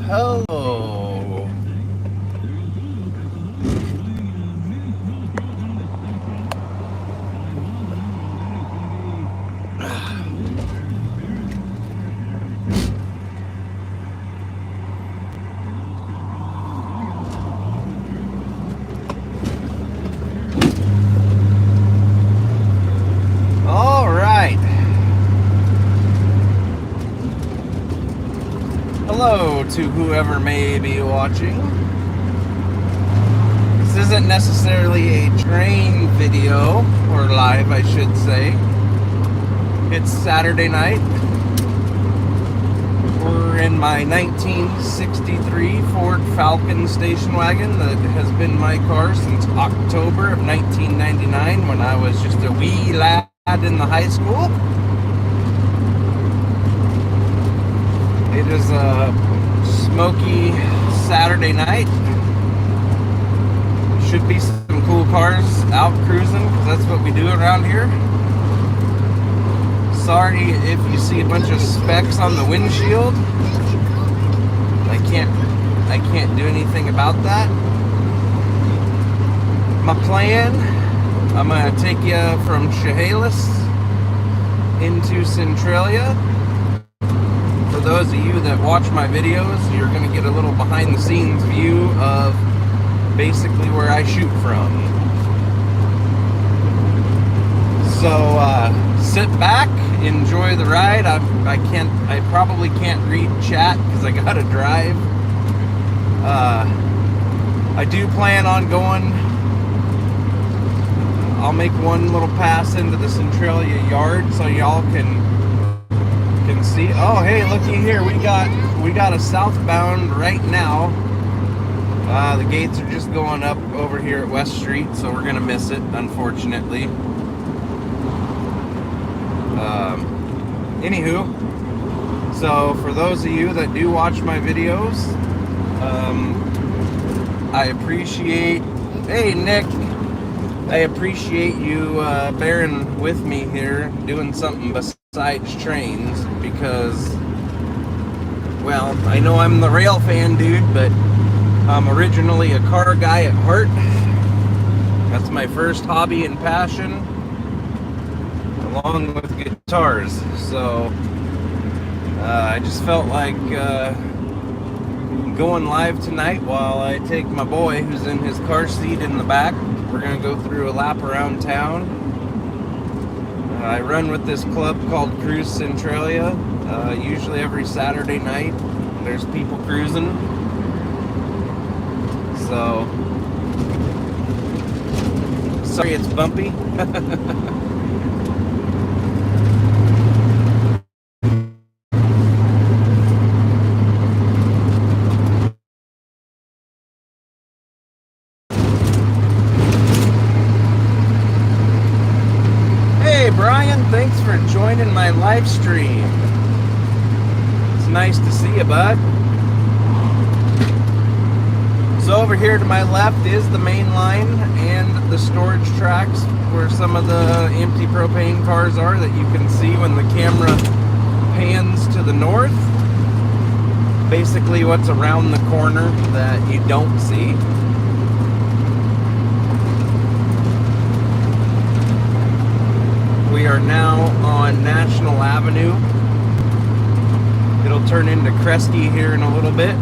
Hello. All right. Hello to whoever may be watching. This isn't necessarily a train video, or live, I should say. It's Saturday night. We're in my 1963 Ford Falcon station wagon that has been my car since October of 1999 when I was just a wee lad in the high school. It is a smoky Saturday night. Should be some cool cars out cruising because that's what we do around here. Sorry if you see a bunch of specks on the windshield. I can't do anything about that. My plan, I'm gonna take you from Chehalis into Centralia. For those of you that watch my videos, you're gonna get a little behind the scenes view of basically where I shoot from. So sit back, enjoy the ride. I probably can't read chat because I gotta drive. I do plan on going. I'll make one little pass into the Centralia yard so y'all can see. Oh, hey, looky here. We got a southbound right now. The gates are just going up over here at West Street, so we're gonna miss it, unfortunately. Anywho, so for those of you that do watch my videos, I appreciate, hey Nick, I appreciate you bearing with me here, doing something besides trains, because, well, I know I'm the rail fan dude, but I'm originally a car guy at heart. That's my first hobby and passion, along with guitars. So I just felt like going live tonight while I take my boy who's in his car seat in the back. We're gonna go through a lap around town. I run with this club called Cruise Centralia. Usually every Saturday night there's people cruising. So sorry it's bumpy. Brian, thanks for joining my live stream. It's nice to see you, bud. So over here to my left is the main line and the storage tracks where some of the empty propane cars are that you can see when the camera pans to the north. Basically what's around the corner that you don't see. We are now on National Avenue. It'll turn into Kresge here in a little bit.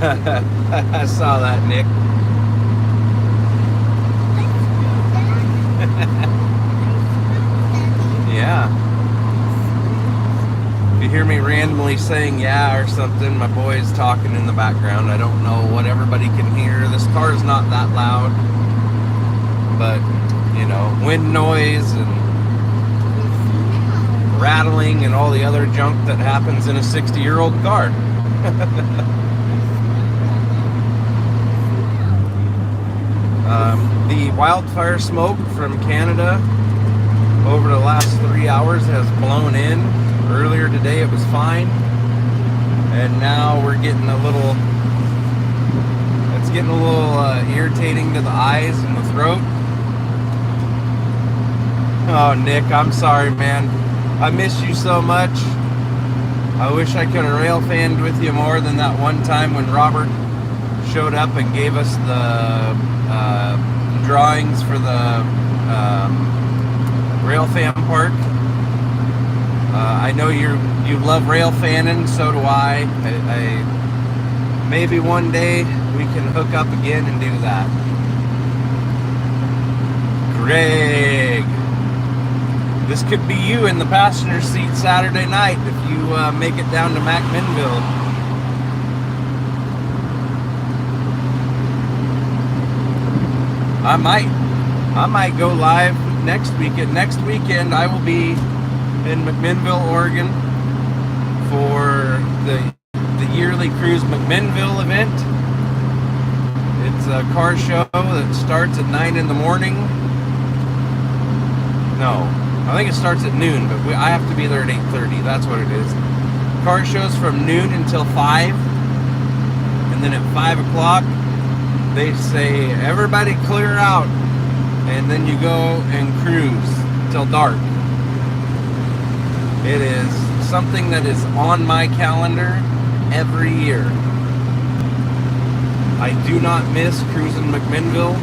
I saw that, Nick. Yeah. If you hear me randomly saying yeah or something, my boy's talking in the background. I don't know what everybody can hear. This car's not that loud. But, you know, wind noise and rattling and all the other junk that happens in a 60-year-old car. The wildfire smoke from Canada over the last 3 hours has blown in. Earlier today it was fine. And now we're getting a little, it's getting a little irritating to the eyes and the throat. Oh, Nick, I'm sorry, man. I miss you so much. I wish I could have rail fanned with you more than that one time when Robert showed up and gave us the drawings for the rail fan park. I know you love rail fanning, so do I. Maybe one day we can hook up again and do that. Greg, this could be you in the passenger seat Saturday night if you make it down to McMinnville. I might go live next weekend. Next weekend I will be in McMinnville, Oregon for the yearly Cruise McMinnville event. It's a car show that starts at 9 in the morning. No, I think it starts at noon, but I have to be there at 8:30. That's what it is. Car shows from noon until 5, and then at 5 o'clock they say everybody clear out, and then you go and cruise till dark. It is something that is on my calendar every year. I do not miss cruising McMinnville.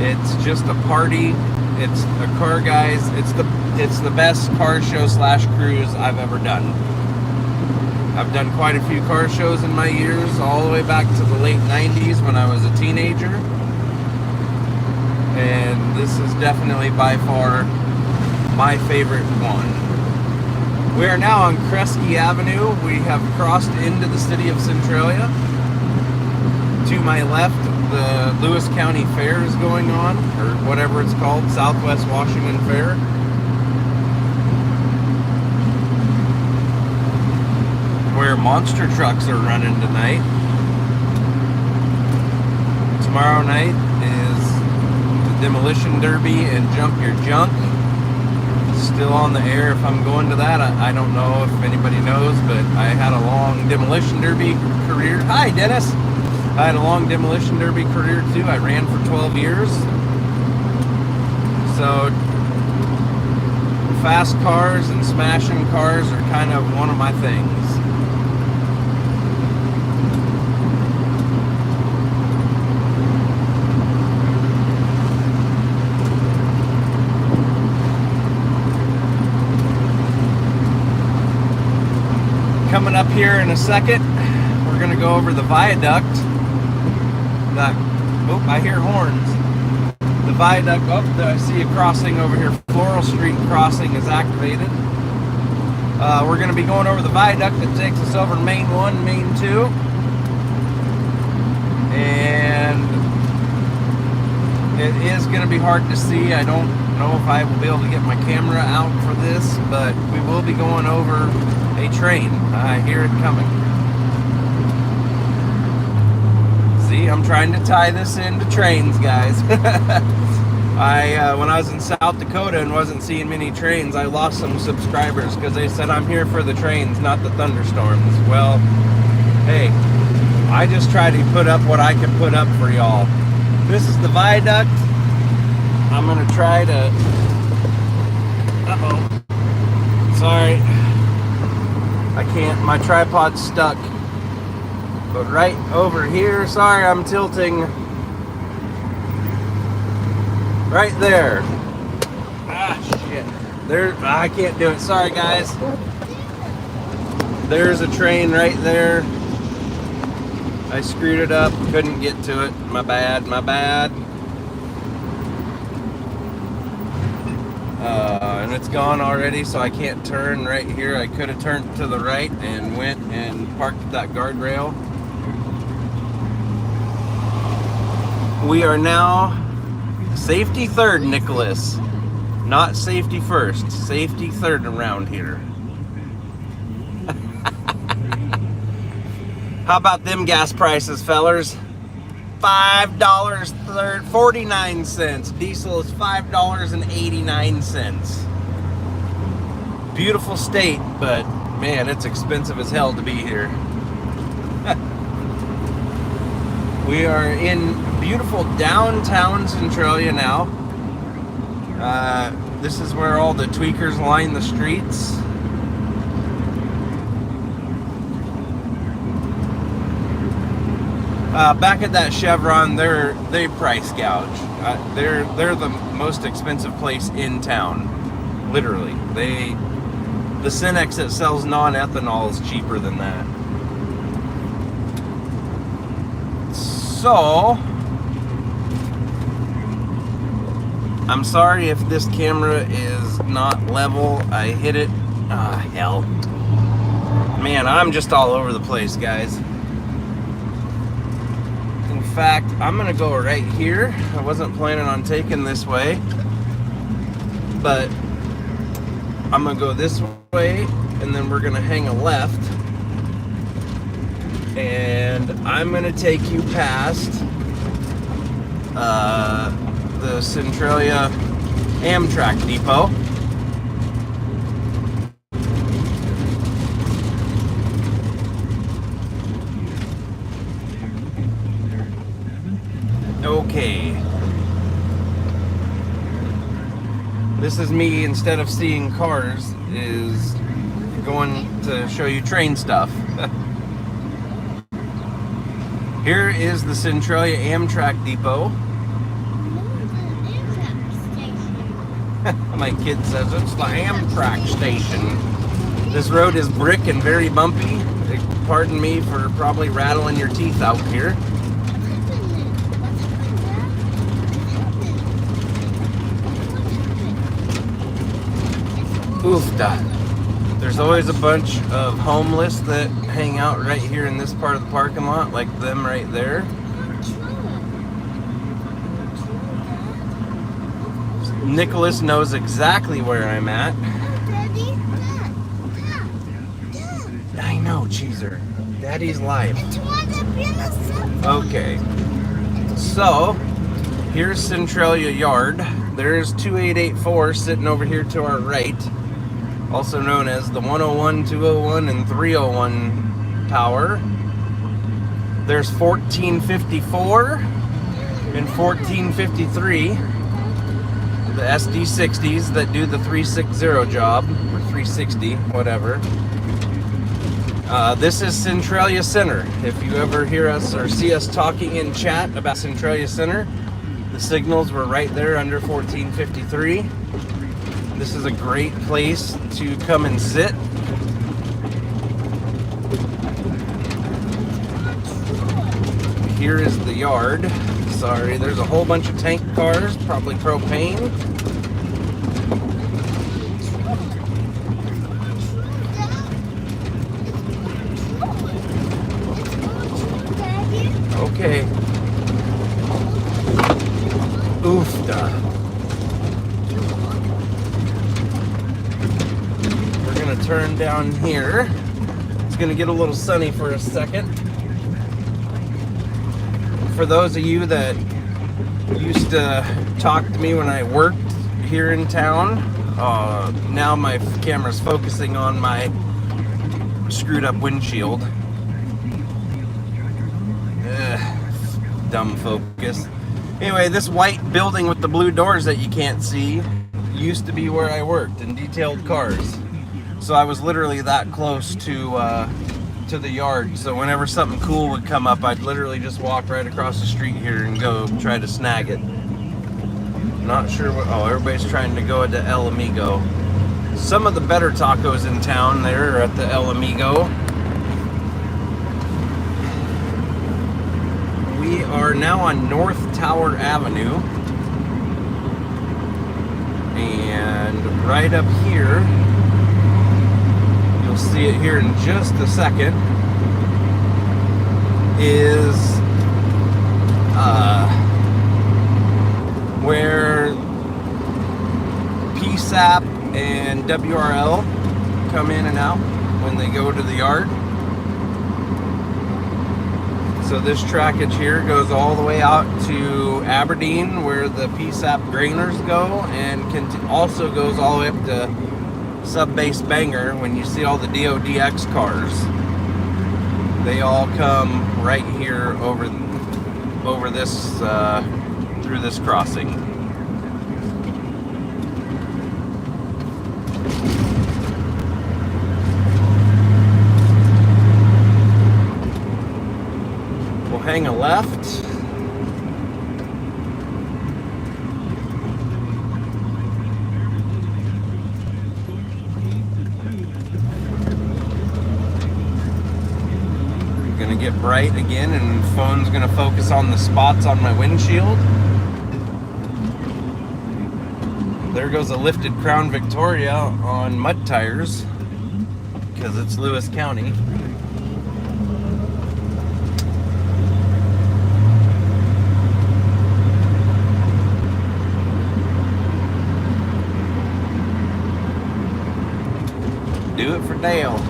It's just a party. It's a car, guys. It's the best car show / cruise I've ever done. I've done quite a few car shows in my years, all the way back to the late 90s when I was a teenager. And this is definitely by far my favorite one. We are now on Kresge Avenue. We have crossed into the city of Centralia. To my left, the Lewis County Fair is going on, or whatever it's called, Southwest Washington Fair. Where monster trucks are running tonight. Tomorrow night is the Demolition Derby and Jump Your Junk. Still on the air if I'm going to that. I don't know if anybody knows, but I had a long Demolition Derby career. Hi, Dennis. I had a long Demolition Derby career too. I ran for 12 years. So fast cars and smashing cars are kind of one of my things. Coming up here in a second, we're going to go over the viaduct. Oh, I hear horns. The viaduct, I see a crossing over here. Floral Street crossing is activated. We're going to be going over the viaduct that takes us over Main 1, Main 2. And it is going to be hard to see. I don't know if I will be able to get my camera out for this, but we will be going over a train. I hear it coming. See, I'm trying to tie this into trains, guys. When I was in South Dakota and wasn't seeing many trains, I lost some subscribers because they said I'm here for the trains, not the thunderstorms. Well, hey, I just try to put up what I can put up for y'all. This is the viaduct. I'm gonna try to... Uh-oh. Sorry. I can't, my tripod's stuck. But right over here, sorry I'm tilting. Right there. Ah, shit. There, I can't do it. Sorry, guys. There's a train right there. I screwed it up, couldn't get to it. My bad, my bad. And it's gone already, so I can't turn right here. I could have turned to the right and went and parked at that guardrail. We are now safety third, Nicholas. Not safety first, safety third around here. How about them gas prices, fellers? $5.49. Diesel is $5.89. Beautiful state, but man, it's expensive as hell to be here. We are in beautiful downtown Centralia now. This is where all the tweakers line the streets. Back at that Chevron, they price gouge. They're the most expensive place in town, literally. The Cenex that sells non-ethanol is cheaper than that. So, I'm sorry if this camera is not level. I hit it. Hell. Man, I'm just all over the place, guys. In fact, I'm gonna go right here. I wasn't planning on taking this way, but I'm gonna go this way, and then we're gonna hang a left, and I'm gonna take you past the Centralia Amtrak depot. Okay. This is me, instead of seeing cars, is going to show you train stuff. Here is the Centralia Amtrak depot. My kid says it's the Amtrak station. This road is brick and very bumpy. Pardon me for probably rattling your teeth out here. Oofda. There's always a bunch of homeless that hang out right here in this part of the parking lot, like them right there. Nicholas knows exactly where I'm at. I know, Cheeser. Daddy's live. Okay. So, here's Centralia Yard. There's 2884 sitting over here to our right, also known as the 101, 201, and 301 tower. There's 1454 and 1453, the SD60s that do the 360 job, or 360, whatever. This is Centralia Center. If you ever hear us or see us talking in chat about Centralia Center, the signals were right there under 1453. This is a great place to come and sit. Here is the yard. Sorry, there's a whole bunch of tank cars, probably propane. Okay. Oofda. We're gonna turn down here. It's gonna get a little sunny for a second. For those of you that used to talk to me when I worked here in town, now my camera's focusing on my screwed up windshield. Dumb focus. Anyway, this white building with the blue doors that you can't see used to be where I worked in detailed cars. So I was literally that close to the yard. So whenever something cool would come up, I'd literally just walk right across the street here and go try to snag it. Not sure what. Oh, everybody's trying to go to El Amigo. Some of the better tacos in town there are at the El Amigo. We are now on North Tower Avenue, and right up here, you'll see it here in just a second, is where PSAP and WRL come in and out when they go to the yard. So this trackage here goes all the way out to Aberdeen, where the PSAP grainers go, and also goes all the way up to Subbase Bangor. When you see all the DODX cars, they all come right here over this through this crossing. hang a left. Gonna get bright again, and the phone's gonna focus on the spots on my windshield. There goes a lifted Crown Victoria on mud tires because it's Lewis County. Do it for Dale.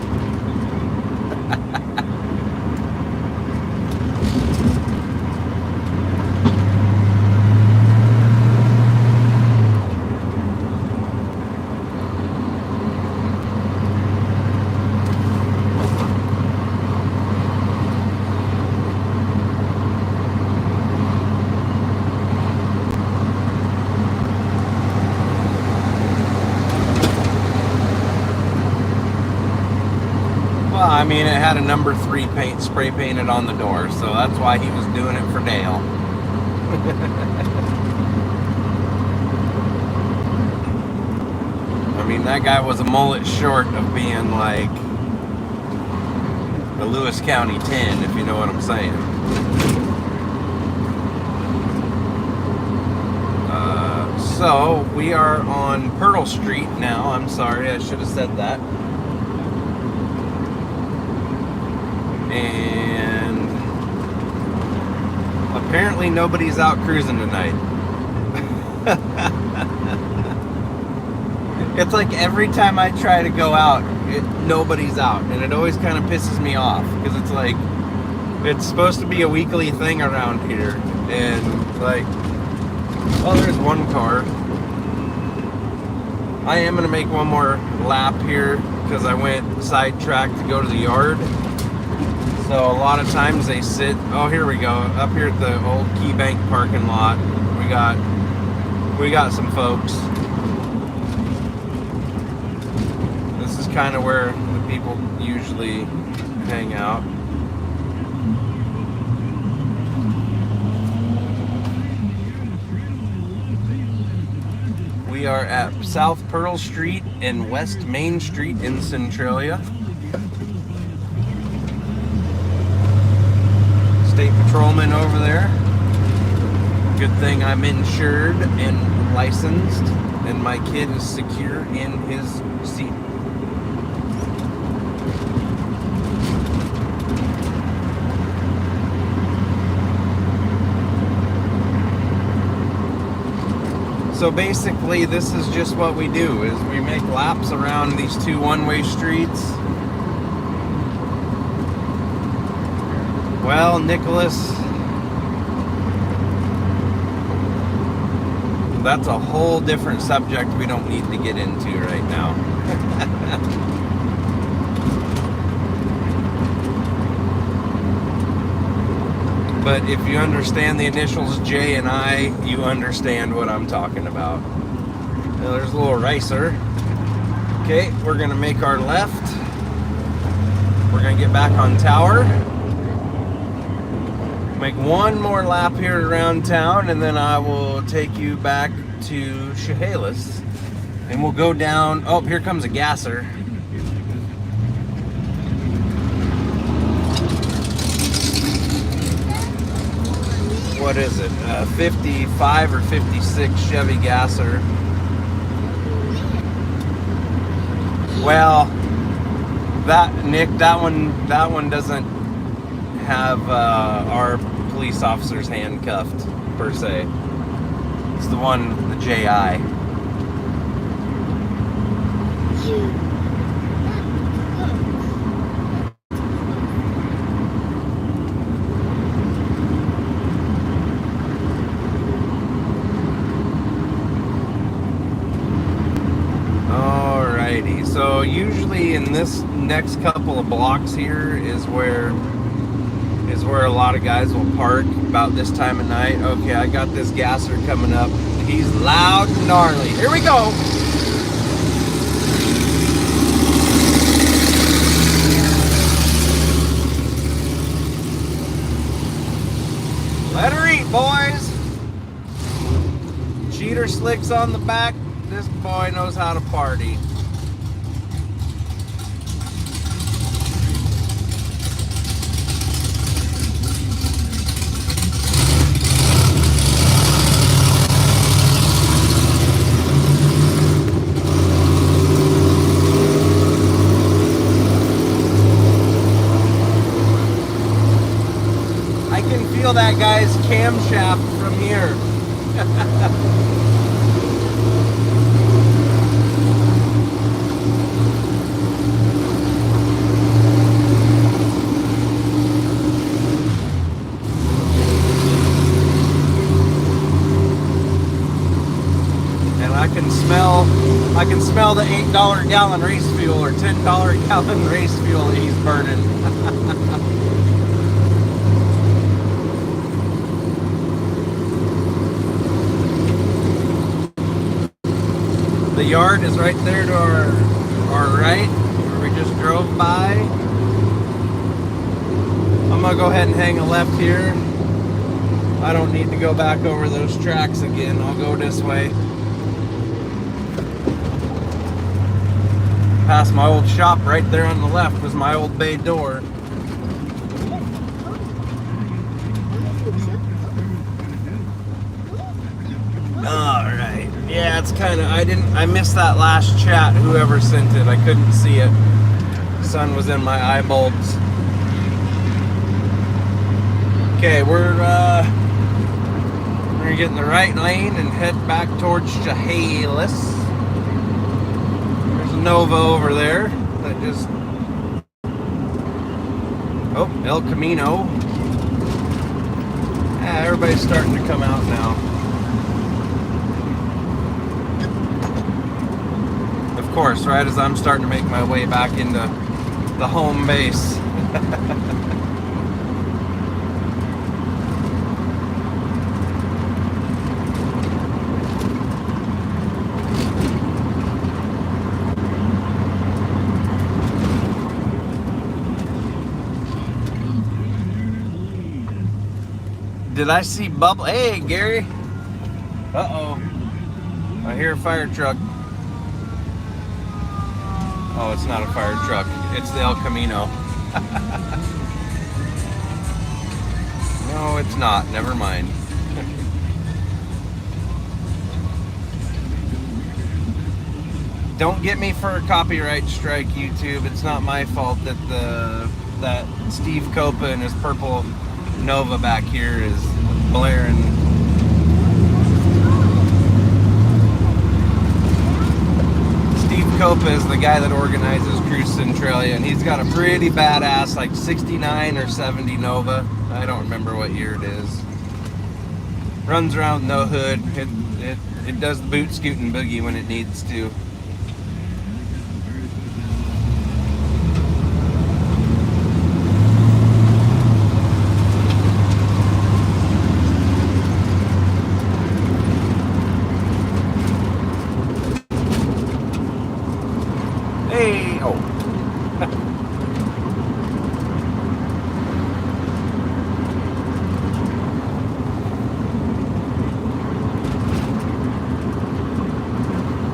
I mean, it had a number 3 paint spray painted on the door, so that's why he was doing it for Dale. I mean, that guy was a mullet short of being like a Lewis County 10, if you know what I'm saying. So we are on Pearl Street now. I'm sorry, I should have said that. And apparently nobody's out cruising tonight. It's like every time I try to go out, nobody's out, and it always kind of pisses me off because it's like it's supposed to be a weekly thing around here, and like, oh, there's one car. I am gonna make one more lap here because I went sidetracked to go to the yard. So a lot of times they sit, oh, here we go, up here at the old Key Bank parking lot. We got some folks. This is kind of where the people usually hang out. We are at South Pearl Street and West Main Street in Centralia. State patrolman over there. Good thing I'm insured and licensed, and my kid is secure in his seat. So basically, this is just what we do: is we make laps around these 2 one-way streets. Well, Nicholas, that's a whole different subject we don't need to get into right now. But if you understand the initials J and I, you understand what I'm talking about. Now, there's a little ricer. Okay, we're going to make our left. We're going to get back on Tower. Make one more lap here around town, and then I will take you back to Chehalis, and we'll go down. Oh, here comes a gasser. What is it? 55 or 56 Chevy gasser. Well, that one doesn't have our police officers handcuffed per se. It's the one, the JI. Alrighty, so usually in this next couple of blocks here is where a lot of guys will park about this time of night. Okay, I got this gasser coming up. He's loud and gnarly. Here we go. slicks on the back. This boy knows how to party. I can feel that guy's camshaft from here. I can smell the $8 gallon race fuel or $10 gallon race fuel that he's burning. The yard is right there to our right, where we just drove by. I'm gonna go ahead and hang a left here. I don't need to go back over those tracks again. I'll go this way. Past my old shop right there on the left was my old bay door. Alright. Yeah, it's kinda I missed that last chat, whoever sent it. I couldn't see it. The sun was in my eye bulbs. Okay, we're gonna get in the right lane and head back towards Chehalis. Nova over there that just El Camino. Yeah, everybody's starting to come out now. Of course, right as I'm starting to make my way back into the home base. Did I see bubble? Hey, Gary. Uh-oh. I hear a fire truck. Oh, it's not a fire truck. It's the El Camino. No, it's not. Never mind. Don't get me for a copyright strike, YouTube. It's not my fault that that Steve Copa and his purple Nova back here is blaring. Steve Copa is the guy that organizes Cruise Centralia, and he's got a pretty badass, like 69 or 70 Nova. I don't remember what year it is. Runs around with no hood. It does the boot, scoot, and boogie when it needs to.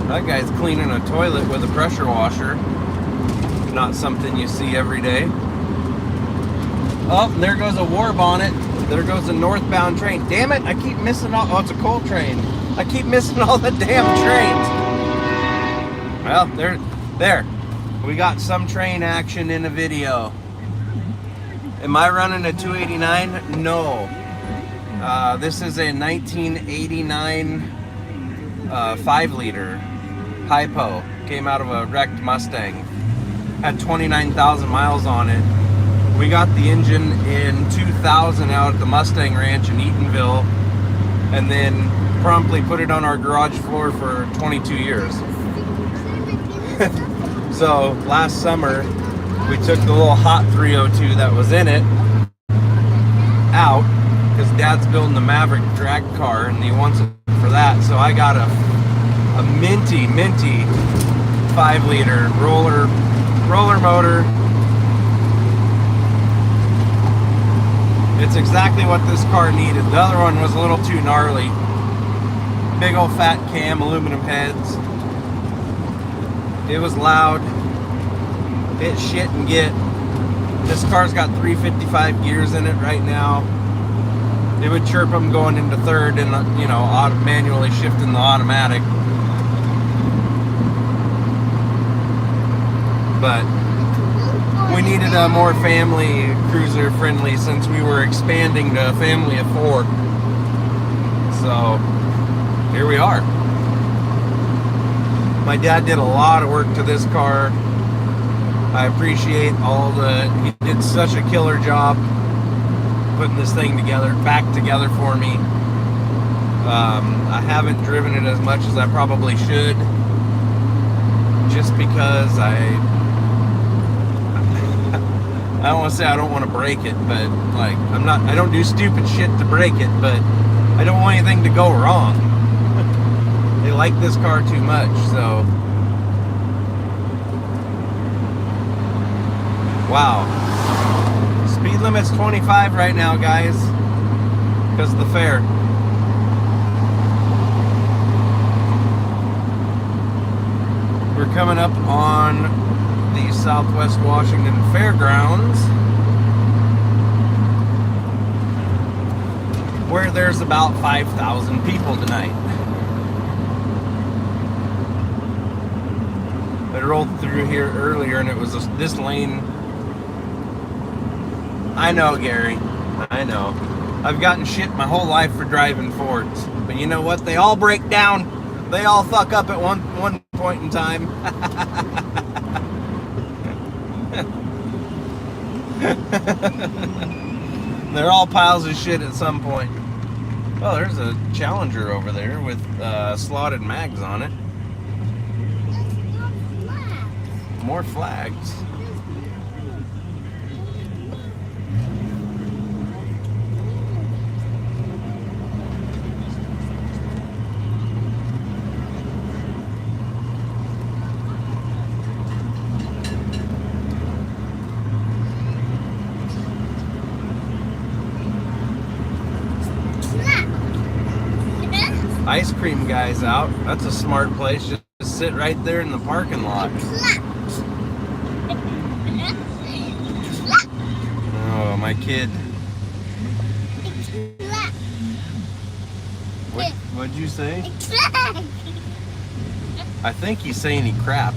That guy's cleaning a toilet with a pressure washer. Not something you see every day. Oh, there goes a war bonnet. There goes a northbound train. Damn it, I keep missing all. Oh, it's a coal train. I keep missing all the damn trains. Well, there. We got some train action in a video. Am I running a 289? No. This is a 1989 5-liter hypo. Came out of a wrecked Mustang. Had 29,000 miles on it. We got the engine in 2000 out at the Mustang Ranch in Eatonville, and then promptly put it on our garage floor for 22 years. So last summer, we took the little hot 302 that was in it out, because Dad's building the Maverick drag car and he wants it for that. So I got a minty 5-liter roller motor. It's exactly what this car needed. The other one was a little too gnarly. Big old fat cam, aluminum heads. It was loud. It shit and get. This car's got 355 gears in it right now. It would chirp them going into third and, you know, manually shifting the automatic. But we needed a more family cruiser friendly since we were expanding to a family of 4. So here we are. My dad did a lot of work to this car. I appreciate he did such a killer job putting this thing back together for me. I haven't driven it as much as I probably should, just because I don't want to say I don't want to break it, but like I don't do stupid shit to break it, but I don't want anything to go wrong. They like this car too much, so wow. Speed limit's 25 right now, guys, because of the fair. We're coming up on the Southwest Washington Fairgrounds, where there's about 5,000 people tonight. I rolled through here earlier and it was this lane. I know, Gary. I know. I've gotten shit my whole life for driving Fords. But you know what? They all break down. They all fuck up at one point in time. They're all piles of shit at some point. Oh, there's a Challenger over there with slotted mags on it. More flags. Ice cream guy's out. That's a smart place. Just sit right there in the parking lot. Oh, my kid. What'd you say? I think he's saying he crapped.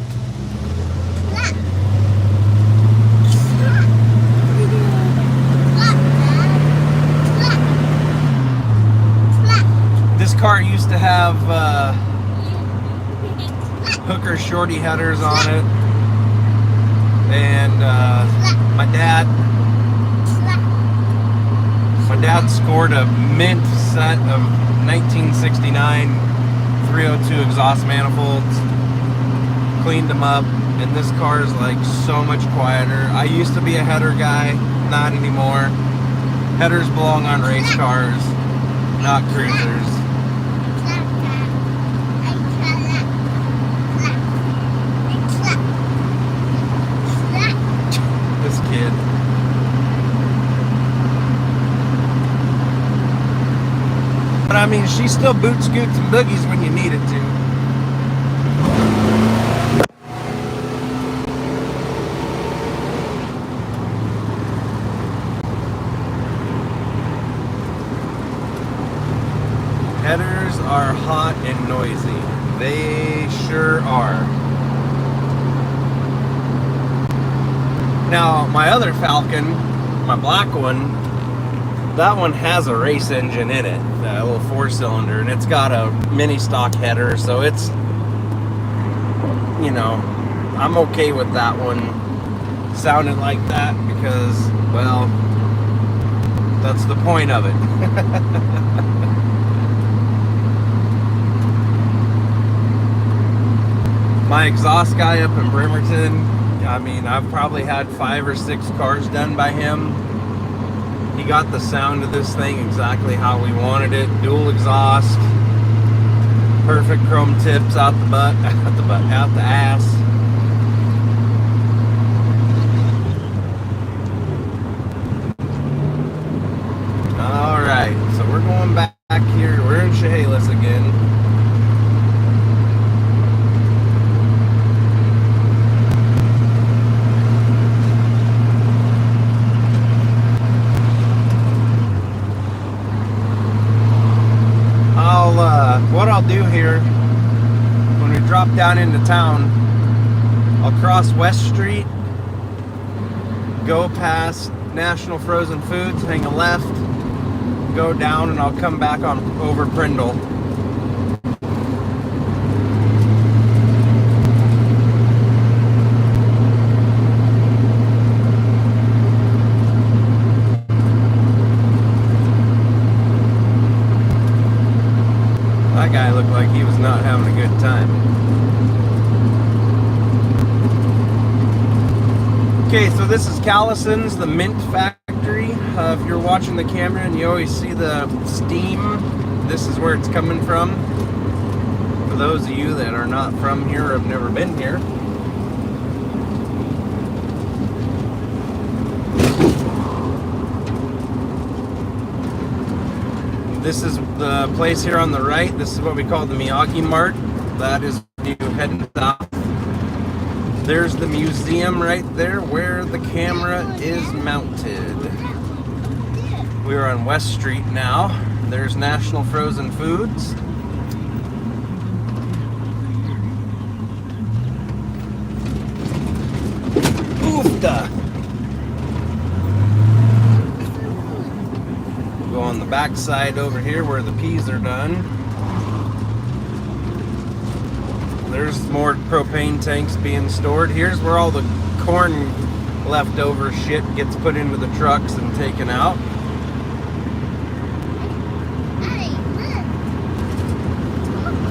This car used to have hooker shorty headers on it, and my dad scored a mint set of 1969 302 exhaust manifolds, cleaned them up, and this car is like so much quieter. I used to be a header guy, not anymore. Headers belong on race cars, not cruisers. This kid. But I mean, she still boot scoots and boogies when you need it to. Headers are hot and noisy. They sure are. Now, my other Falcon, my black one, that one has a race engine in it, a little 4-cylinder, and it's got a mini stock header, so it's, you know, I'm okay with that one sounding like that because, well, that's the point of it. My exhaust guy up in Bremerton, I mean, I've probably had 5 or 6 cars done by him. He got the sound of this thing exactly how we wanted it. Dual exhaust, perfect chrome tips out the butt, out the ass. All right, so we're going back here. We're in Chehalis again. drop down into town. I'll cross West Street, go past National Frozen Foods, hang a left, go down, and I'll come back on over Prindle. That guy looked like he was not having a good time. Okay, so this is Callison's, the mint factory. If you're watching the camera and you always see the steam, this is where it's coming from. For those of you that are not from here or have never been here. This is the place here on the right. This is what we call the Miyagi Mart. That is you heading south. There's the museum right there where the camera is mounted. We're on West Street now. There's National Frozen Foods. Oofda! Go on the back side over here where the peas are done. There's more propane tanks being stored. Here's where all the corn leftover shit gets put into the trucks and taken out.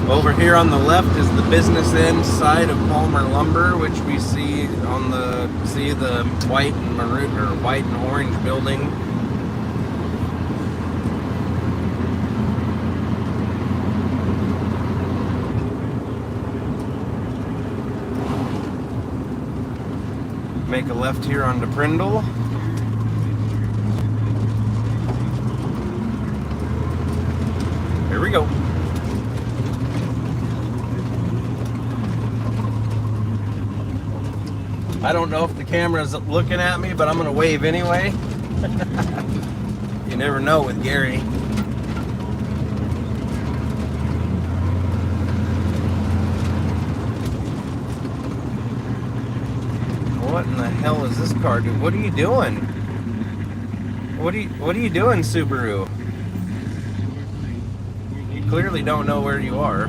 Over here on the left is the business end side of Palmer Lumber, which we see on the white and maroon or white and orange building. Make a left here onto Prindle. Here we go. I don't know if the camera's looking at me, but I'm gonna wave anyway. You never know with Gary. What in the hell is this car doing? What are you doing? What are you doing, Subaru? You clearly don't know where you are.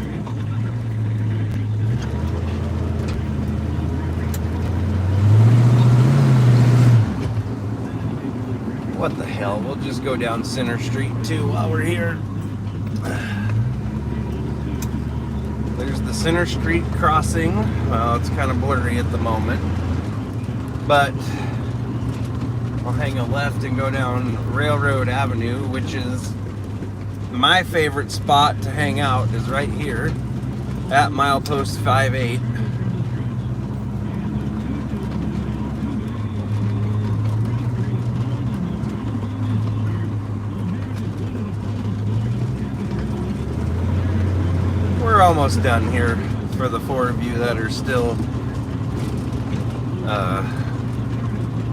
What the hell? We'll just go down Center Street too while we're here. There's the Center Street crossing. Well, it's kind of blurry at the moment. But I'll hang a left and go down Railroad Avenue, which is my favorite spot to hang out, is right here at milepost 58. We're almost done here for the four of you that are still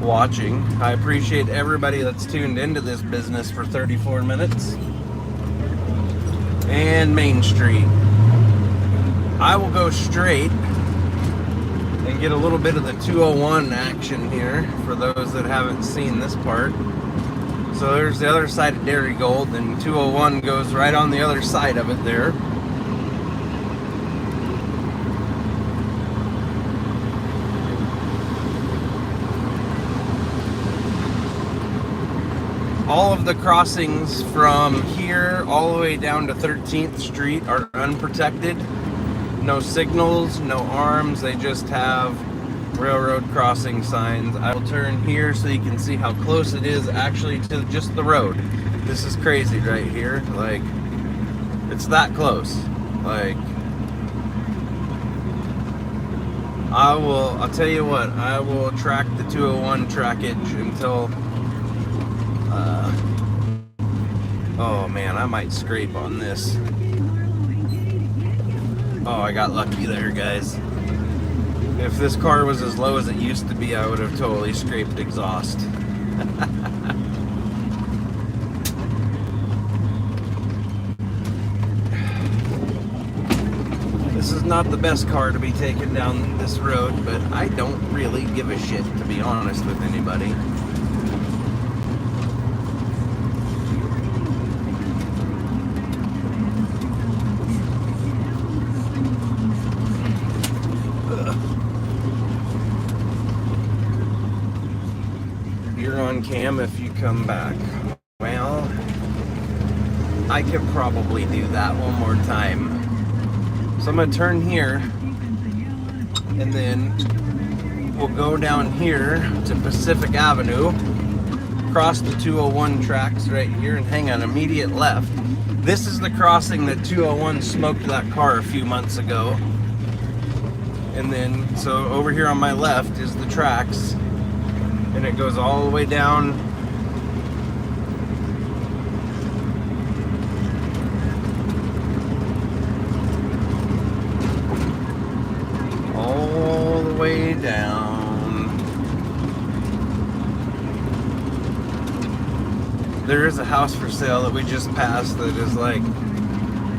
watching. I appreciate everybody that's tuned into this business for 34 minutes. And Main Street. I will go straight and get a little bit of the 201 action here for those that haven't seen this part. So there's the other side of Dairy Gold, and 201 goes right on the other side of it there. All of the crossings from here all the way down to 13th Street are unprotected. No signals, no arms, they just have railroad crossing signs. I will turn here so you can see how close it is actually to just the road. This is crazy right here. Like, it's that close. Like, I'll tell you what, I will track the 201 trackage until oh man, I might scrape on this. Oh, I got lucky there, guys. If this car was as low as it used to be, I would have totally scraped exhaust. This is not the best car to be taken down this road, but I don't really give a shit, to be honest with anybody. You're on cam if you come back. Well, I could probably do that one more time. So I'm going to turn here, and then we'll go down here to Pacific Avenue, cross the 201 tracks right here, and hang on, immediate left. This is the crossing that 201 smoked that car a few months ago. And then, so over here on my left is the tracks, and it goes all the way down. All the way down. There is a house for sale that we just passed that is like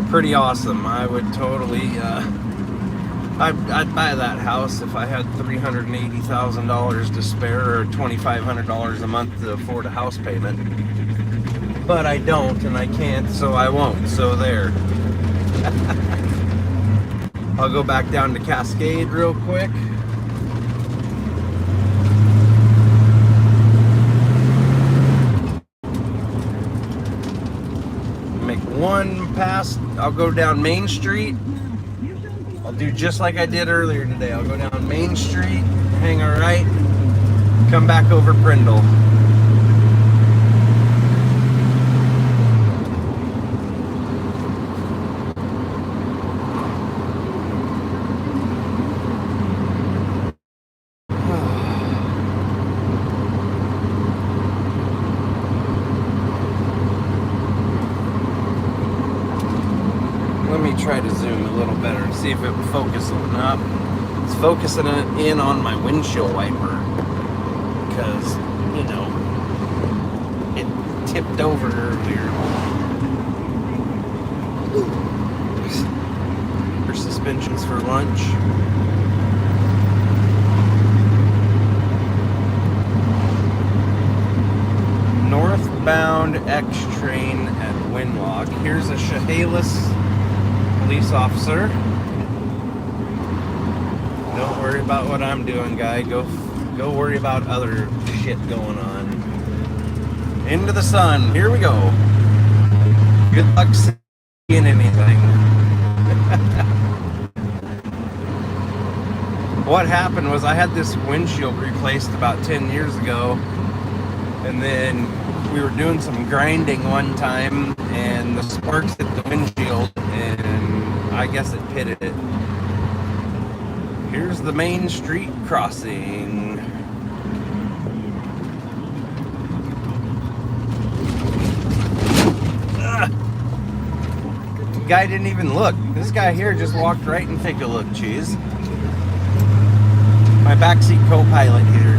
pretty awesome. I would totally, I'd buy that house if I had $380,000 to spare or $2,500 a month to afford a house payment. But I don't, and I can't, so I won't. So there. I'll go back down to Cascade real quick. Make one pass. I'll go down Main Street. I'll do just like I did earlier today. I'll go down Main Street, hang a right, come back over Prindle. Try to zoom a little better and see if it will focus on up. It's focusing it in on my windshield wiper because, you know, it tipped over earlier. For suspensions for lunch. Northbound X train at Winlock. Here's a Chehalis police officer. Don't worry about what I'm doing, guy. Go worry about other shit going on. Into the sun. Here we go. Good luck seeing anything. What happened was I had this windshield replaced about 10 years ago, and then we were doing some grinding one time, and the sparks hit the windshield, and I guess it pitted it. Here's the Main Street crossing. The guy didn't even look. This guy here just walked right and took a look, cheese. My backseat co-pilot here.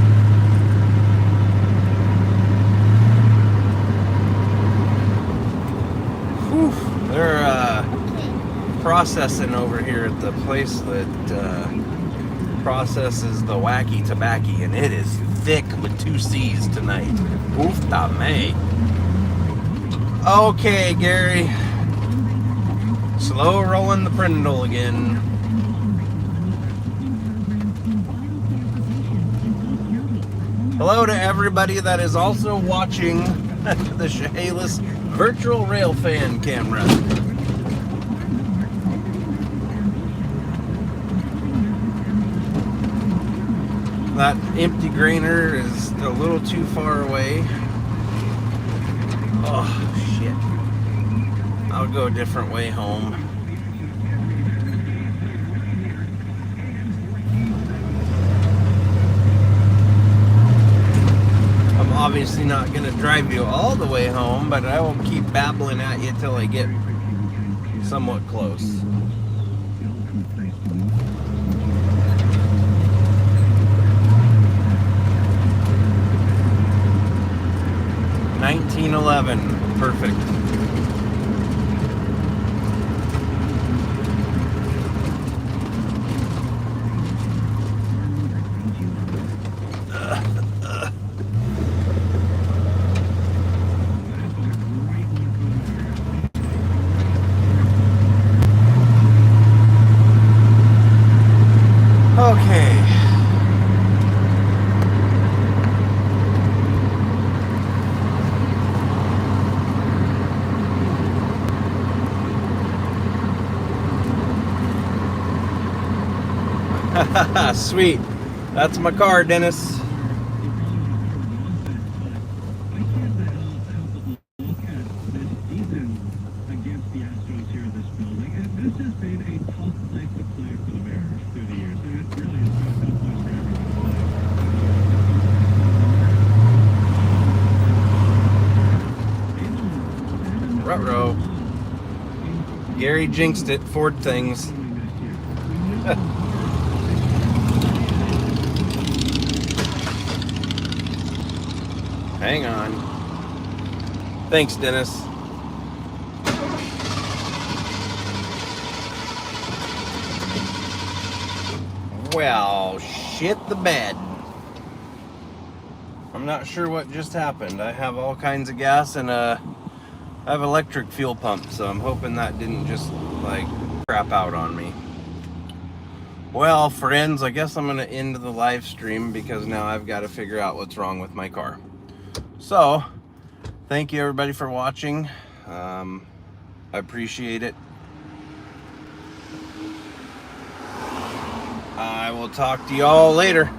Whew, they're processing over here at the place that processes the wacky tobacco, and it is thick with 2 C's tonight. Oof da may. Okay, Gary. Slow rolling the Prindle again. Hello to everybody that is also watching the Chehalis virtual rail fan camera. That empty grainer is a little too far away. Oh, shit. I'll go a different way home. I'm obviously not going to drive you all the way home, but I will keep babbling at you till I get somewhat close. $19.11, perfect. Sweet. That's my car, Dennis. Ruh-roh. Gary jinxed it. Ford things. Hang on. Thanks, Dennis. Well, shit the bed. I'm not sure what just happened. I have all kinds of gas and I have electric fuel pump, so I'm hoping that didn't just like crap out on me. Well, friends, I guess I'm going to end the live stream because now I've got to figure out what's wrong with my car. So, thank you everybody for watching. I appreciate it. I will talk to y'all later.